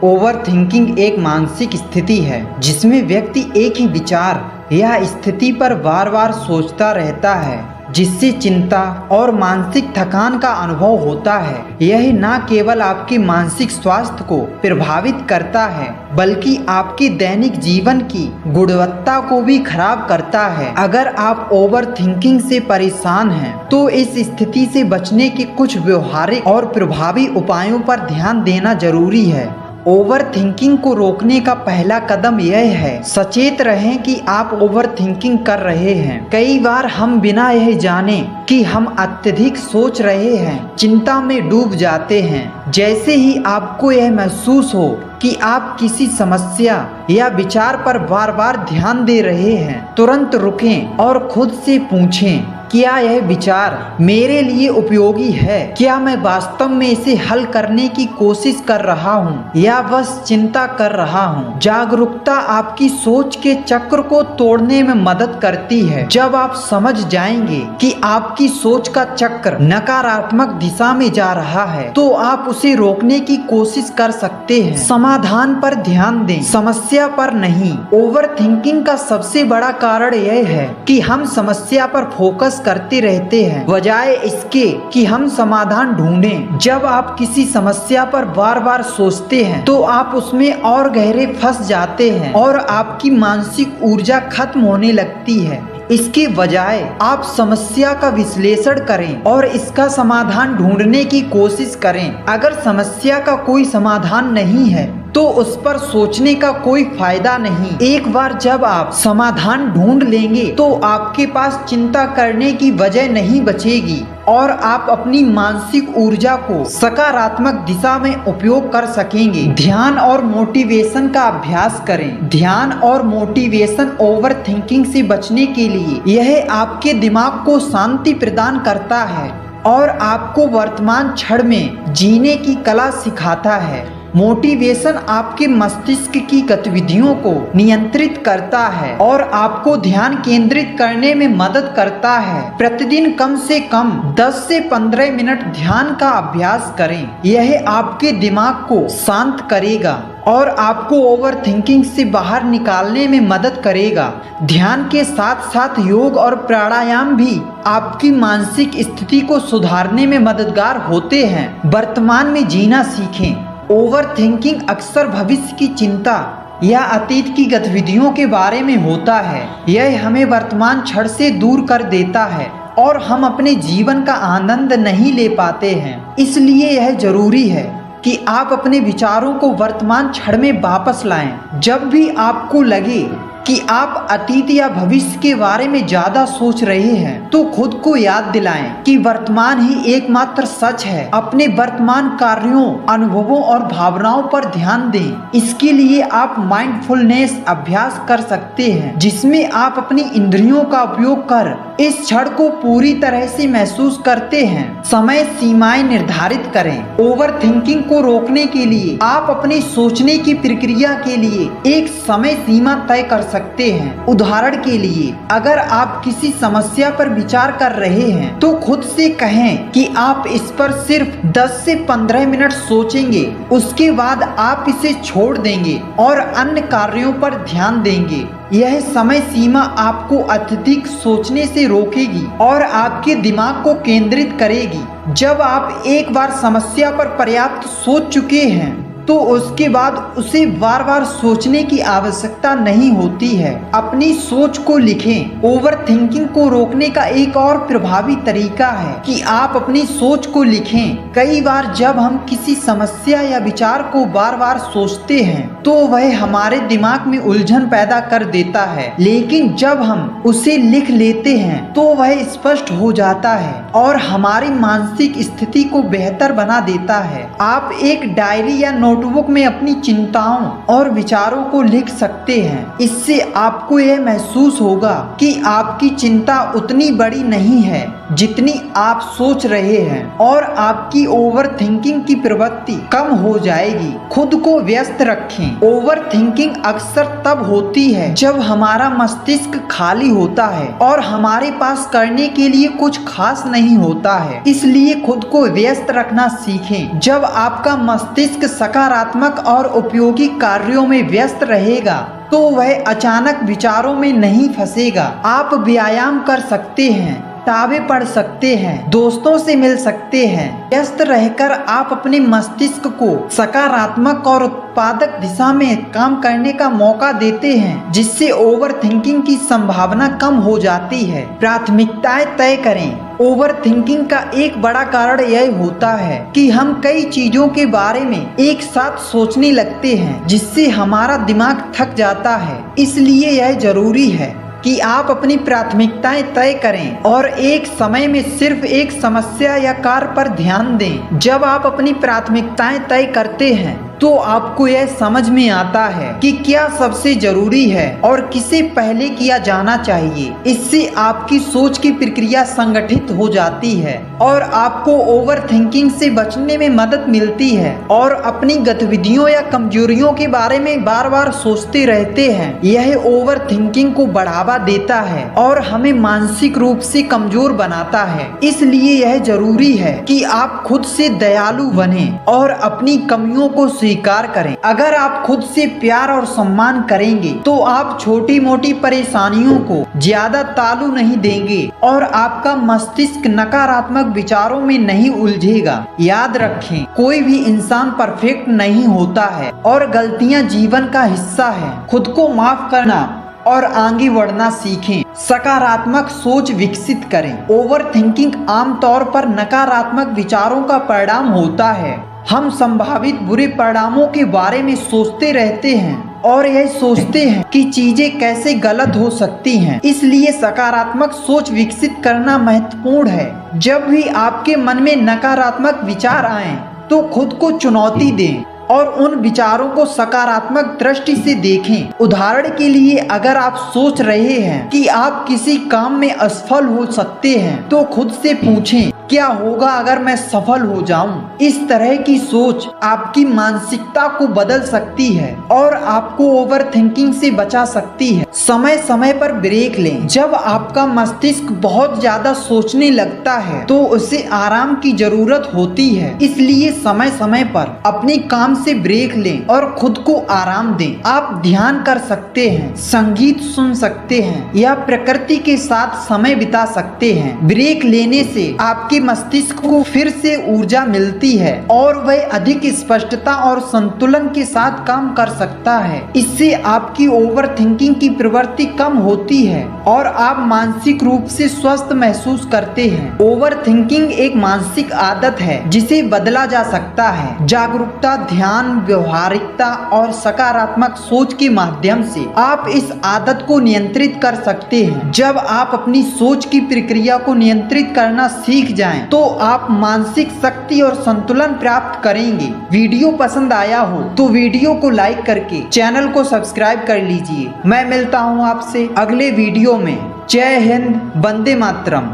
Over thinking एक मानसिक स्थिति है जिसमें व्यक्ति एक ही विचार या स्थिति पर बार बार सोचता रहता है, जिससे चिंता और मानसिक थकान का अनुभव होता है। यह न केवल आपके मानसिक स्वास्थ्य को प्रभावित करता है बल्कि आपके दैनिक जीवन की गुणवत्ता को भी खराब करता है। अगर आप ओवर थिंकिंग से परेशान हैं तो इस स्थिति से बचने के कुछ व्यवहारिक और प्रभावी उपायों पर ध्यान देना जरूरी है। ओवर थिंकिंग को रोकने का पहला कदम यह है, सचेत रहें कि आप ओवर थिंकिंग कर रहे हैं। कई बार हम बिना यह जाने कि हम अत्यधिक सोच रहे हैं चिंता में डूब जाते हैं। जैसे ही आपको यह महसूस हो कि आप किसी समस्या या विचार पर बार बार ध्यान दे रहे हैं, तुरंत रुकें और खुद से पूछें, क्या यह विचार मेरे लिए उपयोगी है? क्या मैं वास्तव में इसे हल करने की कोशिश कर रहा हूँ या बस चिंता कर रहा हूँ? जागरूकता आपकी सोच के चक्र को तोड़ने में मदद करती है। जब आप समझ जाएंगे कि आपकी सोच का चक्र नकारात्मक दिशा में जा रहा है तो आप उसे रोकने की कोशिश कर सकते हैं। समाधान पर ध्यान दें, समस्या पर नहीं। ओवर थिंकिंग का सबसे बड़ा कारण यह है कि हम समस्या पर फोकस करते रहते हैं बजाय इसके कि हम समाधान ढूंढें। जब आप किसी समस्या पर बार बार सोचते हैं तो आप उसमें और गहरे फंस जाते हैं और आपकी मानसिक ऊर्जा खत्म होने लगती है। इसके बजाय आप समस्या का विश्लेषण करें और इसका समाधान ढूंढने की कोशिश करें। अगर समस्या का कोई समाधान नहीं है तो उस पर सोचने का कोई फायदा नहीं। एक बार जब आप समाधान ढूंढ लेंगे तो आपके पास चिंता करने की वजह नहीं बचेगी और आप अपनी मानसिक ऊर्जा को सकारात्मक दिशा में उपयोग कर सकेंगे। ध्यान और मोटिवेशन का अभ्यास करें। ध्यान और मोटिवेशन ओवर थिंकिंग से बचने के लिए यह आपके दिमाग को शांति प्रदान करता है और आपको वर्तमान क्षण में जीने की कला सिखाता है। मोटिवेशन आपके मस्तिष्क की गतिविधियों को नियंत्रित करता है और आपको ध्यान केंद्रित करने में मदद करता है। प्रतिदिन कम से कम 10 से 15 मिनट ध्यान का अभ्यास करें। यह आपके दिमाग को शांत करेगा और आपको ओवर थिंकिंग से बाहर निकालने में मदद करेगा। ध्यान के साथ साथ योग और प्राणायाम भी आपकी मानसिक स्थिति को सुधारने में मददगार होते हैं। वर्तमान में जीना सीखें। ओवर थिंकिंग अक्सर भविष्य की चिंता या अतीत की गतिविधियों के बारे में होता है। यह हमें वर्तमान क्षण से दूर कर देता है और हम अपने जीवन का आनंद नहीं ले पाते हैं। इसलिए यह जरूरी है कि आप अपने विचारों को वर्तमान क्षण में वापस लाएं। जब भी आपको लगे कि आप अतीत या भविष्य के बारे में ज्यादा सोच रहे हैं तो खुद को याद दिलाएं कि वर्तमान ही एकमात्र सच है। अपने वर्तमान कार्यों, अनुभवों और भावनाओं पर ध्यान दें। इसके लिए आप माइंडफुलनेस अभ्यास कर सकते हैं जिसमें आप अपनी इंद्रियों का उपयोग कर इस क्षण को पूरी तरह से महसूस करते हैं। समय सीमाएं निर्धारित करें। ओवर थिंकिंग को रोकने के लिए आप अपनी सोचने की प्रक्रिया के लिए एक समय सीमा तय कर सकते हैं। उदाहरण के लिए, अगर आप किसी समस्या पर विचार कर रहे हैं तो खुद से कहें कि आप इस पर सिर्फ 10 से 15 मिनट सोचेंगे। उसके बाद आप इसे छोड़ देंगे और अन्य कार्यों पर ध्यान देंगे। यह समय सीमा आपको अत्यधिक सोचने से रोकेगी और आपके दिमाग को केंद्रित करेगी। जब आप एक बार समस्या पर पर्याप्त सोच चुके हैं तो उसके बाद उसे बार बार सोचने की आवश्यकता नहीं होती है। अपनी सोच को लिखें। ओवर थिंकिंग को रोकने का एक और प्रभावी तरीका है कि आप अपनी सोच को लिखें। कई बार जब हम किसी समस्या या विचार को बार बार सोचते हैं तो वह हमारे दिमाग में उलझन पैदा कर देता है, लेकिन जब हम उसे लिख लेते हैं तो वह स्पष्ट हो जाता है और हमारी मानसिक स्थिति को बेहतर बना देता है। आप एक डायरी या नोटबुक में अपनी चिंताओं और विचारों को लिख सकते हैं। इससे आपको यह महसूस होगा कि आपकी चिंता उतनी बड़ी नहीं है जितनी आप सोच रहे हैं और आपकी ओवर थिंकिंग की प्रवृत्ति कम हो जाएगी। खुद को व्यस्त रखें। ओवर थिंकिंग अक्सर तब होती है जब हमारा मस्तिष्क खाली होता है और हमारे पास करने के लिए कुछ खास नहीं होता है। इसलिए खुद को व्यस्त रखना सीखें। जब आपका मस्तिष्क सकारात्मक और उपयोगी कार्यों में व्यस्त रहेगा तो वह अचानक विचारों में नहीं फंसेगा। आप व्यायाम कर सकते हैं, किताबें पढ़ सकते हैं, दोस्तों से मिल सकते हैं। व्यस्त रहकर आप अपने मस्तिष्क को सकारात्मक और उत्पादक दिशा में काम करने का मौका देते हैं, जिससे ओवर थिंकिंग की संभावना कम हो जाती है। प्राथमिकताएं तय करें। ओवर थिंकिंग का एक बड़ा कारण यह होता है कि हम कई चीजों के बारे में एक साथ सोचने लगते हैं, जिससे हमारा दिमाग थक जाता है। इसलिए यह जरूरी है कि आप अपनी प्राथमिकताएं तय करें और एक समय में सिर्फ एक समस्या या कार्य पर ध्यान दें। जब आप अपनी प्राथमिकताएं तय करते हैं तो आपको यह समझ में आता है कि क्या सबसे जरूरी है और किसे पहले किया जाना चाहिए। इससे आपकी सोच की प्रक्रिया संगठित हो जाती है और आपको ओवर थिंकिंग से बचने में मदद मिलती है। और अपनी गतिविधियों या कमजोरियों के बारे में बार बार सोचते रहते हैं, यह ओवर थिंकिंग को बढ़ावा देता है और हमें मानसिक रूप से कमजोर बनाता है। इसलिए यह जरूरी है कि आप खुद से दयालु बने और अपनी कमियों को स्वीकार करें। अगर आप खुद से प्यार और सम्मान करेंगे तो आप छोटी मोटी परेशानियों को ज्यादा तालू नहीं देंगे और आपका मस्तिष्क नकारात्मक विचारों में नहीं उलझेगा। याद रखें, कोई भी इंसान परफेक्ट नहीं होता है और गलतियां जीवन का हिस्सा है। खुद को माफ करना और आगे बढ़ना सीखें। सकारात्मक सोच विकसित करें। ओवर थिंकिंग आमतौर पर नकारात्मक विचारों का परिणाम होता है। हम संभावित बुरे परिणामों के बारे में सोचते रहते हैं और यह सोचते हैं कि चीजें कैसे गलत हो सकती हैं। इसलिए सकारात्मक सोच विकसित करना महत्वपूर्ण है। जब भी आपके मन में नकारात्मक विचार आएं, तो खुद को चुनौती दें और उन विचारों को सकारात्मक दृष्टि से देखें। उदाहरण के लिए, अगर आप सोच रहे हैं कि आप किसी काम में असफल हो सकते हैं, तो खुद से पूछें, क्या होगा अगर मैं सफल हो जाऊं? इस तरह की सोच आपकी मानसिकता को बदल सकती है और आपको ओवर थिंकिंग से बचा सकती है। समय समय पर ब्रेक लें। जब आपका मस्तिष्क बहुत ज्यादा सोचने लगता है तो उसे आराम की जरूरत होती है। इसलिए समय समय पर अपने काम से ब्रेक लें और खुद को आराम दें। आप ध्यान कर सकते हैं, संगीत सुन सकते हैं या प्रकृति के साथ समय बिता सकते हैं। ब्रेक लेने से आपके मस्तिष्क को फिर से ऊर्जा मिलती है और वह अधिक स्पष्टता और संतुलन के साथ काम कर सकता है। इससे आपकी ओवर थिंकिंग की प्रवृत्ति कम होती है और आप मानसिक रूप से स्वस्थ महसूस करते हैं। ओवर थिंकिंग एक मानसिक आदत है जिसे बदला जा सकता है। जागरूकता, ध्यान, व्यवहारिकता और सकारात्मक सोच के माध्यम से आप इस आदत को नियंत्रित कर सकते हैं। जब आप अपनी सोच की प्रक्रिया को नियंत्रित करना सीख जाएं, तो आप मानसिक शक्ति और संतुलन प्राप्त करेंगे। वीडियो पसंद आया हो तो वीडियो को लाइक करके चैनल को सब्सक्राइब कर लीजिए। मैं मिलता हूं आपसे अगले वीडियो में। जय हिंद, वंदे मातरम।